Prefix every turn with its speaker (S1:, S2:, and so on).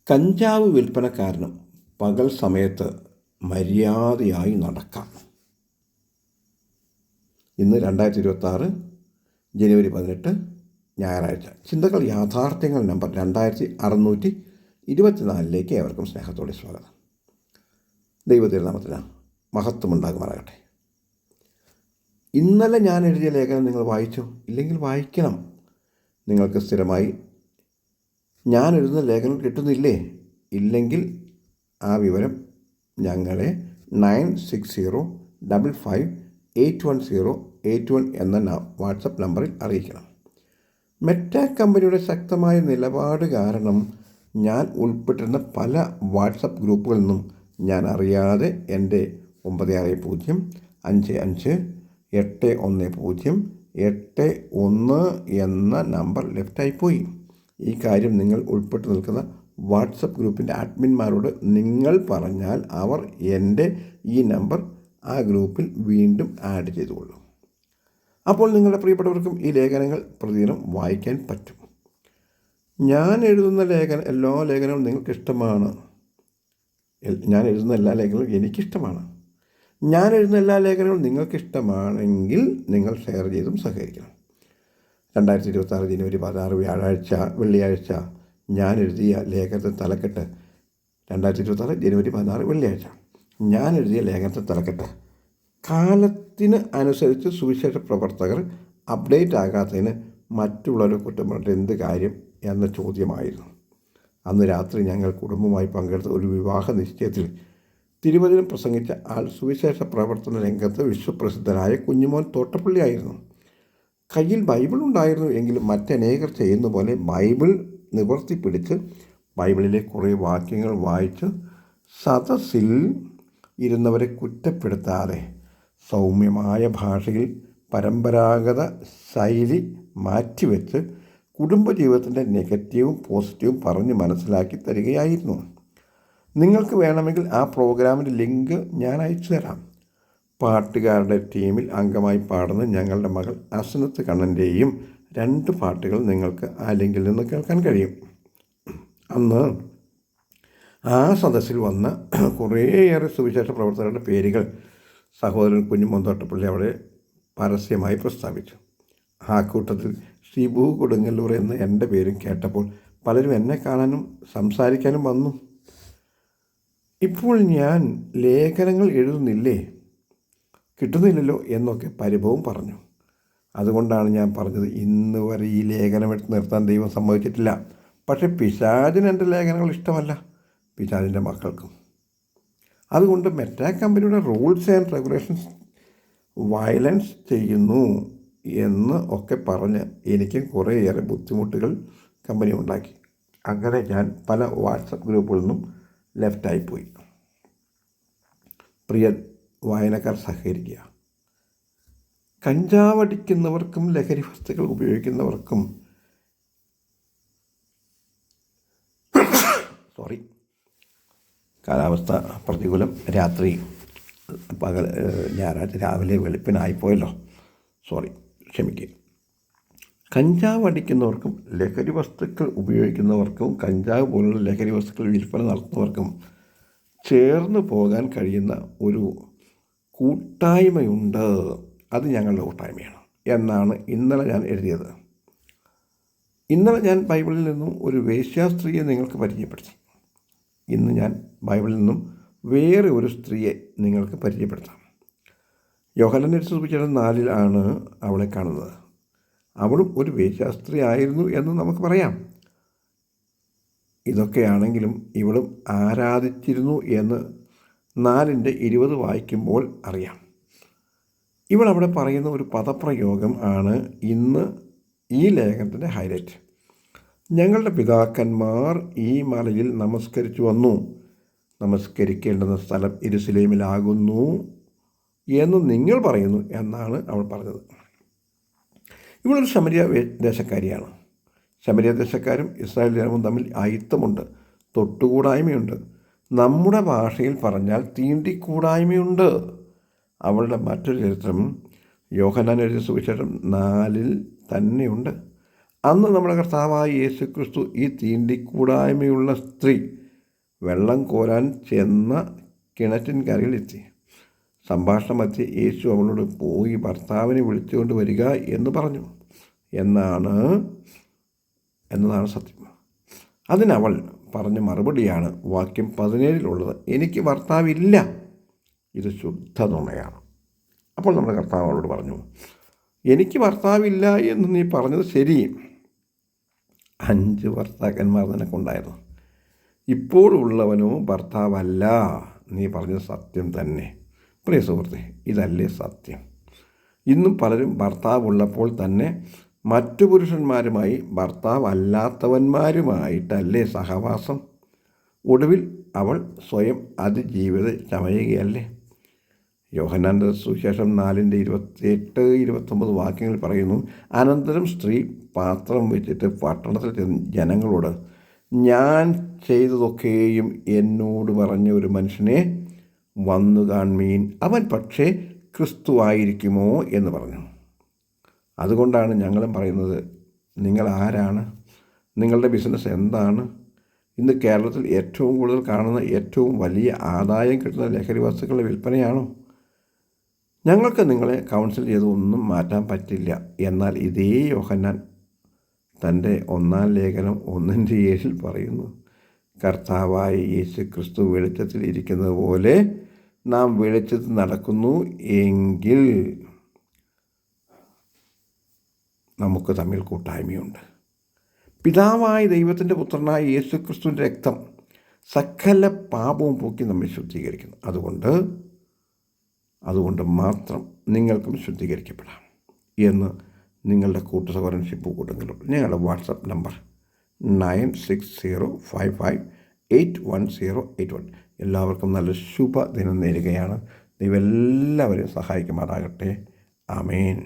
S1: കഞ്ചാവ് വിൽപ്പനക്കാരനും പകൽ സമയത്ത് മര്യാദയായി നടക്കാം. ഇന്ന് 2026 ജനുവരി 18 ഞായറാഴ്ച. ചിന്തകൾ യാഥാർത്ഥ്യങ്ങൾ നമ്പർ 2624 ഏവർക്കും സ്നേഹത്തോടെ സ്വാഗതം. ദൈവത്തിരുനാമത്തിന് മഹത്വമുണ്ടാകുമാറാകട്ടെ. ഇന്നലെ ഞാൻ എഴുതിയ ലേഖനം നിങ്ങൾ വായിച്ചോ? ഇല്ലെങ്കിൽ വായിക്കണം. നിങ്ങൾക്ക് സ്ഥിരമായി ഞാൻ എഴുതുന്ന ലേഖനം കിട്ടുന്നില്ലേ? ഇല്ലെങ്കിൽ ആ വിവരം ഞങ്ങളെ 9605581081 എന്ന വാട്സപ്പ് നമ്പറിൽ അറിയിക്കണം. മെറ്റ കമ്പനിയുടെ ശക്തമായ നിലപാട് കാരണം ഞാൻ ഉൾപ്പെട്ടിരുന്ന പല വാട്സപ്പ് ഗ്രൂപ്പുകളിൽ നിന്നും ഞാൻ അറിയാതെ എൻ്റെ 955581081081 എന്ന നമ്പർ ലെഫ്റ്റായിപ്പോയി. ഈ കാര്യം നിങ്ങൾ ഉൾപ്പെട്ട് നിൽക്കുന്ന വാട്സപ്പ് ഗ്രൂപ്പിൻ്റെ അഡ്മിന്മാരോട് നിങ്ങൾ പറഞ്ഞാൽ അവർ എൻ്റെ ഈ നമ്പർ ആ ഗ്രൂപ്പിൽ വീണ്ടും ആഡ് ചെയ്തുകൊള്ളും. അപ്പോൾ നിങ്ങളുടെ പ്രിയപ്പെട്ടവർക്കും ഈ ലേഖനങ്ങൾ പ്രതിദിനം വായിക്കാൻ പറ്റും. ഞാൻ എഴുതുന്ന എല്ലാ ലേഖനവും നിങ്ങൾക്കിഷ്ടമാണ്. ഞാൻ എഴുതുന്ന എല്ലാ ലേഖനവും എനിക്കിഷ്ടമാണ്. ഞാൻ എഴുതുന്ന എല്ലാ ലേഖനവും നിങ്ങൾക്കിഷ്ടമാണെങ്കിൽ നിങ്ങൾ ഷെയർ ചെയ്തും സഹകരിക്കണം. 2026 ജനുവരി 16 വെള്ളിയാഴ്ച ഞാൻ എഴുതിയ ലേഖനത്തെ തലക്കെട്ട് 2026 ജനുവരി 16 വെള്ളിയാഴ്ച ഞാൻ എഴുതിയ ലേഖനത്തെ തലക്കെട്ട് കാലത്തിന് അനുസരിച്ച് സുവിശേഷ പ്രവർത്തകർ അപ്ഡേറ്റ് ആകാത്തതിന് മറ്റുള്ളവരെ കുറ്റം പറഞ്ഞിട്ട് എന്ത് കാര്യം എന്ന ചോദ്യമായിരുന്നു. അന്ന് രാത്രി ഞങ്ങൾ കുടുംബമായി പങ്കെടുത്ത ഒരു വിവാഹ നിശ്ചയത്തിൽ തിരുവചനം പ്രസംഗിച്ച ആൾ സുവിശേഷ പ്രവർത്തന രംഗത്ത് വിശ്വപ്രസിദ്ധനായ കുഞ്ഞുമോൻ തോട്ടപ്പള്ളി ആയിരുന്നു. കയ്യിൽ ബൈബിൾ ഉണ്ടായിരുന്നു. എങ്കിലും മറ്റനേകർ ചെയ്യുന്ന പോലെ ബൈബിൾ നിവർത്തി പിടിച്ച് ബൈബിളിലെ കുറേ വാക്യങ്ങൾ വായിച്ച് സദസ്സിൽ ഇരുന്നവരെ കുറ്റപ്പെടുത്താതെ സൗമ്യമായ ഭാഷയിൽ പരമ്പരാഗത ശൈലി മാറ്റിവെച്ച് കുടുംബജീവിതത്തിൻ്റെ നെഗറ്റീവും പോസിറ്റീവും പറഞ്ഞ് മനസ്സിലാക്കി തരികയായിരുന്നു. നിങ്ങൾക്ക് വേണമെങ്കിൽ ആ പ്രോഗ്രാമിൻ്റെ ലിങ്ക് ഞാൻ അയച്ചു തരാം. പാട്ടുകാരുടെ ടീമിൽ അംഗമായി പാടുന്ന ഞങ്ങളുടെ മകൾ അസനത്ത് കണ്ണൻ്റെയും 2 പാട്ടുകൾ നിങ്ങൾക്ക് ആ ലിങ്കിൽ നിന്ന് കേൾക്കാൻ കഴിയും. അന്ന് ആ സദസ്സിൽ വന്ന കുറേയേറെ സുവിശേഷ പ്രവർത്തകരുടെ പേരുകൾ സഹോദരൻ കുഞ്ഞുമോൻ തോട്ടപ്പള്ളി അവിടെ പരസ്യമായി പ്രസ്താവിച്ചു. ആ കൂട്ടത്തിൽ ഷിബു കൊടുങ്ങല്ലൂർ എന്ന എൻ്റെ പേരും കേട്ടപ്പോൾ പലരും എന്നെ കാണാനും സംസാരിക്കാനും വന്നു. ഇപ്പോൾ ഞാൻ ലേഖനങ്ങൾ എഴുതുന്നില്ലേ, കിട്ടുന്നില്ലല്ലോ എന്നൊക്കെ പരിഭവം പറഞ്ഞു. അതുകൊണ്ടാണ് ഞാൻ പറഞ്ഞത്, ഇന്ന് വരെ ഈ ലേഖനം എടുത്ത് നിർത്താൻ ദൈവം സമ്മതിച്ചിട്ടില്ല. പക്ഷേ പിശാചിന് എൻ്റെ ലേഖനങ്ങൾ ഇഷ്ടമല്ല, പിശാചിൻ്റെ മക്കൾക്കും. അതുകൊണ്ട് മെറ്റ കമ്പനിയുടെ റൂൾസ് ആൻഡ് റെഗുലേഷൻസ് വയലൻസ് ചെയ്യുന്നു എന്ന് ഒക്കെ പറഞ്ഞ് എനിക്കും കുറേയേറെ ബുദ്ധിമുട്ടുകൾ കമ്പനി ഉണ്ടാക്കി. അങ്ങനെ ഞാൻ പല വാട്സപ്പ് ഗ്രൂപ്പുകളിൽ നിന്നും ലെഫ്റ്റായിപ്പോയി. പ്രിയ വായനക്കാർ സഹകരിക്കുക. കഞ്ചാവടിക്കുന്നവർക്കും ലഹരി വസ്തുക്കൾ ഉപയോഗിക്കുന്നവർക്കും കാലാവസ്ഥ പ്രതികൂലം, രാത്രി പകൽ ഞായറാഴ്ച രാവിലെ വെളുപ്പിനായിപ്പോയല്ലോ, ക്ഷമിക്കുക. കഞ്ചാവ് അടിക്കുന്നവർക്കും ലഹരി വസ്തുക്കൾ ഉപയോഗിക്കുന്നവർക്കും കഞ്ചാവ് പോലുള്ള ലഹരി വസ്തുക്കൾ വിൽപ്പന നടത്തുന്നവർക്കും ചേർന്ന് പോകാൻ കഴിയുന്ന ഒരു കൂട്ടായ്മയുണ്ട്. അത് ഞങ്ങളുടെ കൂട്ടായ്മയാണ് എന്നാണ് ഇന്നലെ ഞാൻ എഴുതിയത്. ഇന്നലെ ഞാൻ ബൈബിളിൽ നിന്നും ഒരു വേശ്യാസ്ത്രീയെ നിങ്ങൾക്ക് പരിചയപ്പെടുത്തി. ഇന്ന് ഞാൻ ബൈബിളിൽ നിന്നും വേറെ ഒരു സ്ത്രീയെ നിങ്ങൾക്ക് പരിചയപ്പെടുത്താം. യോഹന്നാൻ സുവിശേഷം 4 അവളെ കാണുന്നത്. അവളും ഒരു വേശ്യാസ്ത്രീ ആയിരുന്നു എന്ന് നമുക്ക് പറയാം. ഇതൊക്കെയാണെങ്കിലും ഇവളും ആരാധിച്ചിരുന്നു എന്ന് 4:20 വായിക്കുമ്പോൾ അറിയാം. ഇവൾ അവിടെ പറയുന്ന ഒരു പദപ്രയോഗം ആണ് ഇന്ന് ഈ ലേഖനത്തിൻ്റെ ഹൈലൈറ്റ്. ഞങ്ങളുടെ പിതാക്കന്മാർ ഈ മലയിൽ നമസ്കരിച്ചു വന്നു. നമസ്കരിക്കേണ്ടുന്ന സ്ഥലം യെരൂശലേമിലാകുന്നു എന്ന് നിങ്ങൾ പറയുന്നു എന്നാണ് അവൾ പറഞ്ഞത്. ഇവളൊരു ശമരിയ ദേശക്കാരിയാണ്. ശമരിയ ദേശക്കാരും ഇസ്രായേൽ ജനവും തമ്മിൽ അയിത്തമുണ്ട്, തൊട്ടുകൂടായ്മയുണ്ട്. നമ്മുടെ ഭാഷയിൽ പറഞ്ഞാൽ തീണ്ടിക്കൂടായ്മയുണ്ട്. അവളുടെ മറ്റൊരു ചരിത്രം യോഹന്നാൻ എഴുതിയ സുവിശേഷം 4 തന്നെയുണ്ട്. അന്ന് നമ്മുടെ കർത്താവായ യേശു ക്രിസ്തു ഈ തീണ്ടിക്കൂടായ്മയുള്ള സ്ത്രീ വെള്ളം കോരാൻ ചെന്ന കിണറ്റിൻകരയിലെത്തി. സംഭാഷണ മധ്യേ യേശു അവളോട് പോയി ഭർത്താവിനെ വിളിച്ചുകൊണ്ട് വരിക എന്ന് പറഞ്ഞു എന്നതാണ് സത്യം. അതിനവൾ പറഞ്ഞ മറുപടിയാണ് വാക്യം 17 എനിക്ക് ഭർത്താവില്ല. ഇത് ശുദ്ധ നുണയാണ്. അപ്പോൾ നമ്മുടെ കർത്താവ് അവളോട് പറഞ്ഞു, എനിക്ക് ഭർത്താവില്ല എന്ന് നീ പറഞ്ഞത് ശരി. 5 ഭർത്താക്കന്മാർ നിനക്കുണ്ടായിരുന്നു. ഇപ്പോഴുള്ളവനോ ഭർത്താവല്ല. നീ പറഞ്ഞത് സത്യം തന്നെ. പ്രിയ സുഹൃത്തെ, ഇതല്ലേ സത്യം? ഇന്നും പലരും ഭർത്താവുള്ളപ്പോൾ തന്നെ മറ്റു പുരുഷന്മാരുമായി ഭർത്താവ് അല്ലാത്തവന്മാരുമായിട്ടല്ലേ സഹവാസം? ഒടുവിൽ അവൾ സ്വയം അതിജീവിത ചമയുകയല്ലേ? യോഹന്നാന്റെ സുവിശേഷം 4:28-29 വാക്യങ്ങൾ പറയുന്നു, അനന്തരം സ്ത്രീ പാത്രം വെച്ചിട്ട് പട്ടണത്തിൽ ചെന്ന് ജനങ്ങളോട്, ഞാൻ ചെയ്തതൊക്കെയും എന്നോട് പറഞ്ഞ ഒരു മനുഷ്യനെ വന്നു കാൺമീൻ, അവൻ പക്ഷേ ക്രിസ്തു ആയിരിക്കുമോ എന്ന് പറഞ്ഞു. അതുകൊണ്ടാണ് ഞങ്ങളും പറയുന്നത്, നിങ്ങൾ ആരാണ്? നിങ്ങളുടെ ബിസിനസ് എന്താണ്? ഇന്ന് കേരളത്തിൽ ഏറ്റവും കൂടുതൽ കാണുന്ന ഏറ്റവും വലിയ ആദായം കിട്ടുന്ന ലഹരി വസ്തുക്കളുടെ വിൽപ്പനയാണോ? ഞങ്ങൾക്ക് നിങ്ങളെ കൗൺസിൽ ചെയ്ത് ഒന്നും മാറ്റാൻ പറ്റില്ല. എന്നാൽ ഇതേ യോഹന്നാൻ തൻ്റെ 1-ാം ലേഖനം 1:7 പറയുന്നു, കർത്താവായ യേശു ക്രിസ്തു വെളിച്ചത്തിൽ ഇരിക്കുന്നത് പോലെ നാം വെളിച്ചത്തിൽ നടക്കുന്നു എങ്കിൽ നമുക്ക് തമ്മിൽ കൂട്ടായ്മയുണ്ട്. പിതാവായ ദൈവത്തിൻ്റെ പുത്രനായ യേശു ക്രിസ്തുവിൻ്റെ രക്തം സകല പാപവും പോക്കി നമ്മെ ശുദ്ധീകരിക്കുന്നു. അതുകൊണ്ട് മാത്രം നിങ്ങൾക്കും ശുദ്ധീകരിക്കപ്പെടാം എന്ന് നിങ്ങളുടെ കൂട്ടുസഹോദരൻ ഷിപ്പു കൂട്ടുങ്കലും. ഞങ്ങളുടെ വാട്സപ്പ് നമ്പർ 9605581081. എല്ലാവർക്കും നല്ല ശുഭദിനം നേരുകയാണ്. ദൈവം എല്ലാവരെയും സഹായിക്കുമാറാകട്ടെ. ആമേൻ.